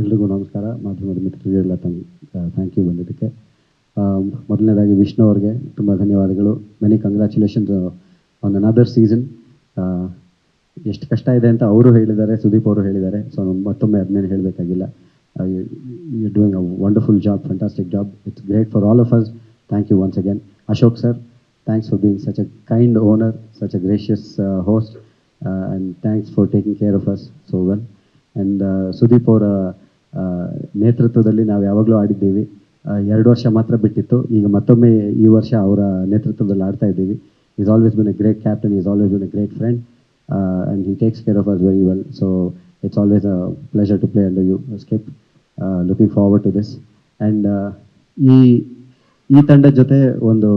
ಎಲ್ರಿಗೂ ನಮಸ್ಕಾರ. ಮಾಧ್ಯಮದ ಮಿತ್ರರಿಗೆಲ್ಲ ಥ್ಯಾಂಕ್ ಯು ಬಂದಿದ್ದಕ್ಕೆ. ಮೊದಲನೇದಾಗಿ ವಿಷ್ಣು ಅವ್ರಿಗೆ ತುಂಬ ಧನ್ಯವಾದಗಳು. Many congratulations on another season. ಎಷ್ಟು ಕಷ್ಟ ಇದೆ ಅಂತ ಅವರು ಹೇಳಿದ್ದಾರೆ, ಸುದೀಪ್ ಅವರು ಹೇಳಿದ್ದಾರೆ. ಸೊ ಮತ್ತೊಮ್ಮೆ ಅದನ್ನೇನು ಹೇಳಬೇಕಾಗಿಲ್ಲ. You doing a wonderful job, fantastic job. It's great for all of us. Thank you once again. Ashok sir, thanks for being such a kind owner, such a gracious host, and thanks for taking care of us so well. And Sudeep ಅವರ ನೇತೃತ್ವದಲ್ಲಿ ನಾವು ಯಾವಾಗಲೂ ಆಡಿದ್ದೀವಿ. 2 ವರ್ಷ ಮಾತ್ರ ಬಿಟ್ಟಿತ್ತು. ಈಗ ಮತ್ತೊಮ್ಮೆ ಈ ವರ್ಷ ಅವರ ನೇತೃತ್ವದಲ್ಲಿ ಆಡ್ತಾ ಇದ್ದೀವಿ. Is always been A great captain, is always been A great friend, and he takes care of us very well. So it's always a pleasure to play under you, Skip. Looking forward to this. And ಈ ತಂಡದ ಜೊತೆ ಒಂದು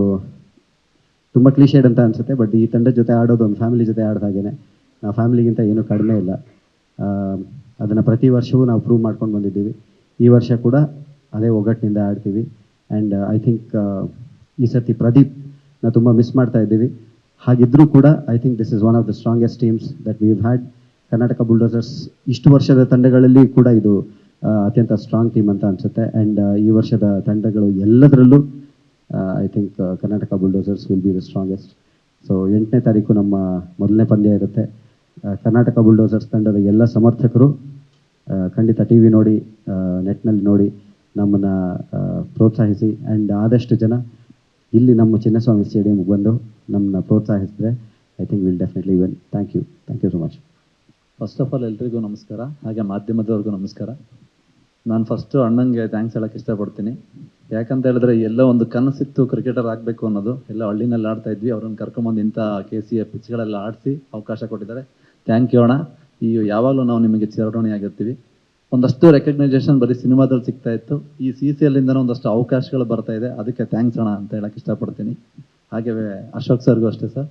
ತುಂಬ ಕ್ಲೀಶೇಡ್ ಅಂತ ಅನಿಸುತ್ತೆ, but ಈ ತಂಡದ ಜೊತೆ ಆಡೋದು ಒಂದು ಫ್ಯಾಮಿಲಿ ಜೊತೆ ಆಡ್ದಾಗೇ. ನಾವು ಫ್ಯಾಮಿಲಿಗಿಂತ ಏನೂ ಕಡಿಮೆ ಇಲ್ಲ. ಅದನ್ನು ಪ್ರತಿ ವರ್ಷವೂ ನಾವು ಪ್ರೂವ್ ಮಾಡ್ಕೊಂಡು ಬಂದಿದ್ದೀವಿ. ಈ ವರ್ಷ ಕೂಡ ಅದೇ ಒಗ್ಗಟ್ಟಿನಿಂದ ಆಡ್ತೀವಿ. ಆ್ಯಂಡ್ ಐ ಥಿಂಕ್ ಈ ಸರ್ತಿ ಪ್ರದೀಪ್ನ ತುಂಬ ಮಿಸ್ ಮಾಡ್ತಾ ಇದ್ದೀವಿ. ಹಾಗಿದ್ದರೂ ಕೂಡ I think this is one of the strongest teams that we had. Karnataka bulldozers ಇಷ್ಟು ವರ್ಷದ ತಂಡಗಳಲ್ಲಿ ಕೂಡ ಇದು ಅತ್ಯಂತ ಸ್ಟ್ರಾಂಗ್ ಟೀಮ್ ಅಂತ ಅನಿಸುತ್ತೆ. ಆ್ಯಂಡ್ ಈ ವರ್ಷದ ತಂಡಗಳು ಎಲ್ಲದರಲ್ಲೂ I think Karnataka bulldozers will be the strongest. So 8ನೇ ತಾರೀಕು ನಮ್ಮ ಮೊದಲನೇ ಪಂದ್ಯ ಇರುತ್ತೆ. ಕರ್ನಾಟಕ ಬುಲ್ಡೋಸರ್ಸ್ ತಂಡದ ಎಲ್ಲ ಸಮರ್ಥಕರು ಖಂಡಿತ ಟಿ ವಿ ನೋಡಿ, ನೆಟ್ನಲ್ಲಿ ನೋಡಿ ನಮ್ಮನ್ನು ಪ್ರೋತ್ಸಾಹಿಸಿ. ಆ್ಯಂಡ್ ಆದಷ್ಟು ಜನ ಇಲ್ಲಿ ನಮ್ಮ ಚಿನ್ನಸ್ವಾಮಿ ಸ್ಟೇಡಿಯಮ್ಗೆ ಬಂದು ನಮ್ಮನ್ನ ಪ್ರೋತ್ಸಾಹಿಸಿದ್ರೆ I think will definitely win. Thank you so much. First of all ಎಲ್ರಿಗೂ ನಮಸ್ಕಾರ, ಹಾಗೆ ಮಾಧ್ಯಮದವ್ರಿಗೂ ನಮಸ್ಕಾರ. ನಾನು ಫಸ್ಟು ಅಣ್ಣಂಗೆ ಥ್ಯಾಂಕ್ಸ್ ಹೇಳೋಕ್ಕೆ ಇಷ್ಟಪಡ್ತೀನಿ. ಯಾಕಂತ ಹೇಳಿದ್ರೆ ಎಲ್ಲೋ ಒಂದು ಕನಸಿತ್ತು ಕ್ರಿಕೆಟರ್ ಆಗಬೇಕು ಅನ್ನೋದು. ಎಲ್ಲ ಹಳ್ಳಿನಲ್ಲಿ ಆಡ್ತಾ ಇದ್ವಿ, ಅವ್ರನ್ನ ಕರ್ಕೊಂಬಂದು ಇಂಥ KCA ಪಿಚ್ಗಳೆಲ್ಲ ಆಡಿಸಿ ಅವಕಾಶ ಕೊಟ್ಟಿದ್ದಾರೆ. ಥ್ಯಾಂಕ್ ಯು ಅಣ್ಣ. ಯಾವಾಗಲೂ ನಾವು ನಿಮಗೆ ಚಿರಋಣಿಯಾಗಿರ್ತೀವಿ. ಒಂದಷ್ಟು ರೆಕಗ್ನೈಸೇಷನ್ ಬರೀ ಸಿನಿಮಾದಲ್ಲಿ ಸಿಗ್ತಾ ಇತ್ತು, ಈ CCLinದನೂ ಒಂದಷ್ಟು ಅವಕಾಶಗಳು ಬರ್ತಾ ಇದೆ. ಅದಕ್ಕೆ ಥ್ಯಾಂಕ್ಸ್ ಅಣ್ಣ ಅಂತ ಹೇಳಕ್ಕೆ ಇಷ್ಟಪಡ್ತೀನಿ. ಹಾಗೆ ಅಶೋಕ್ ಸರ್ಗೂ ಅಷ್ಟೇ ಸರ್,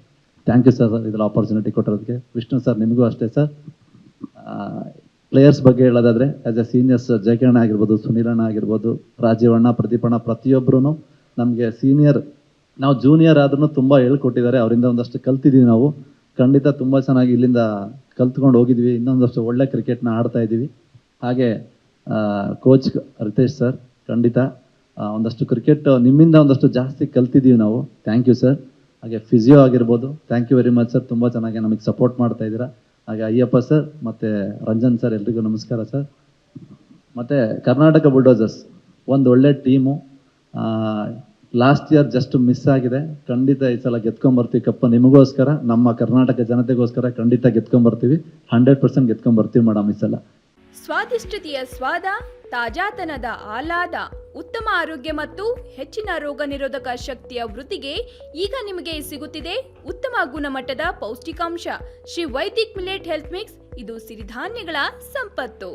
ಥ್ಯಾಂಕ್ ಯು ಸರ್ ಇದೆಲ್ಲ ಆಪರ್ಚುನಿಟಿ ಕೊಟ್ಟಿರೋದಕ್ಕೆ. ವಿಷ್ಣು ಸರ್ ನಿಮಗೂ ಅಷ್ಟೇ ಸರ್. ಪ್ಲೇಯರ್ಸ್ ಬಗ್ಗೆ ಹೇಳೋದಾದರೆ ಆ್ಯಸ್ ಎ ಸೀನಿಯರ್ಸ್ ಜಯಕಿರಣ ಆಗಿರ್ಬೋದು, ಸುನೀಲಣ್ಣ ಆಗಿರ್ಬೋದು, ರಾಜೀವಣ್ಣ, ಪ್ರದೀಪಣ್ಣ, ಪ್ರತಿಯೊಬ್ಬರೂ ನಮಗೆ ಸೀನಿಯರ್. ನಾವು ಜೂನಿಯರ್ ಆದ್ರೂ ತುಂಬ ಹೇಳ್ಕೊಟ್ಟಿದ್ದಾರೆ. ಅವರಿಂದ ಒಂದಷ್ಟು ಕಲ್ತಿದ್ದೀವಿ ನಾವು. ಖಂಡಿತ ತುಂಬ ಚೆನ್ನಾಗಿ ಇಲ್ಲಿಂದ ಕಲ್ತ್ಕೊಂಡು ಹೋಗಿದ್ವಿ. ಇನ್ನೊಂದಷ್ಟು ಒಳ್ಳೆ ಕ್ರಿಕೆಟ್ನ ಆಡ್ತಾ ಇದ್ದೀವಿ. ಹಾಗೆ ಕೋಚ್ ರಿತೇಶ್ ಸರ್, ಖಂಡಿತ ಒಂದಷ್ಟು ಕ್ರಿಕೆಟ್ ನಿಮ್ಮಿಂದ ಒಂದಷ್ಟು ಜಾಸ್ತಿ ಕಲ್ತಿದ್ದೀವಿ ನಾವು. Thank you sir. ಹಾಗೆ ಫಿಸಿಯೋ ಆಗಿರ್ಬೋದು, thank you very much sir. ತುಂಬ ಚೆನ್ನಾಗಿ ನಮಗೆ ಸಪೋರ್ಟ್ ಮಾಡ್ತಾ ಇದ್ದೀರಾ. ಹಾಗೆ ಅಯ್ಯಪ್ಪ ಸರ್ ಮತ್ತು ರಂಜನ್ ಸರ್, ಎಲ್ರಿಗೂ ನಮಸ್ಕಾರ ಸರ್. ಮತ್ತು ಕರ್ನಾಟಕ ಬುಲ್ಡೋಸರ್ಸ್ ಒಂದು ಒಳ್ಳೆ team. Last year just miss ಆಗಿದೆ. ಖಂಡಿತ ಈ ಸಲ ಗೆದ್ಕೊಂಬರ್ತೀವಿ ಕಪ್ಪ. ನಿಮಗೋಸ್ಕರ, ನಮ್ಮ ಕರ್ನಾಟಕ ಜನತೆಗೋಸ್ಕರ ಖಂಡಿತ ಗೆದ್ಕೊಂಬರ್ತೀವಿ. 100% ಗೆದ್ಕೊಂಬರ್ತೀವಿ ಮೇಡಮ್ ಈ ಸಲ. ಸ್ವಾದಿಷ್ಟತೆಯ ಸ್ವಾದ, ತಾಜಾತನದ ಆಹ್ಲಾದ, ಉತ್ತಮ ಆರೋಗ್ಯ ಮತ್ತು ಹೆಚ್ಚಿನ ರೋಗ ನಿರೋಧಕ ಶಕ್ತಿಯ ವೃದ್ಧಿಗೆ ಈಗ ನಿಮಗೆ ಸಿಗುತ್ತಿದೆ ಉತ್ತಮ ಗುಣಮಟ್ಟದ ಪೌಷ್ಟಿಕಾಂಶ. Shri Vaidik millet health mix. ಇದು ಸಿರಿಧಾನ್ಯಗಳ ಸಂಪತ್ತು.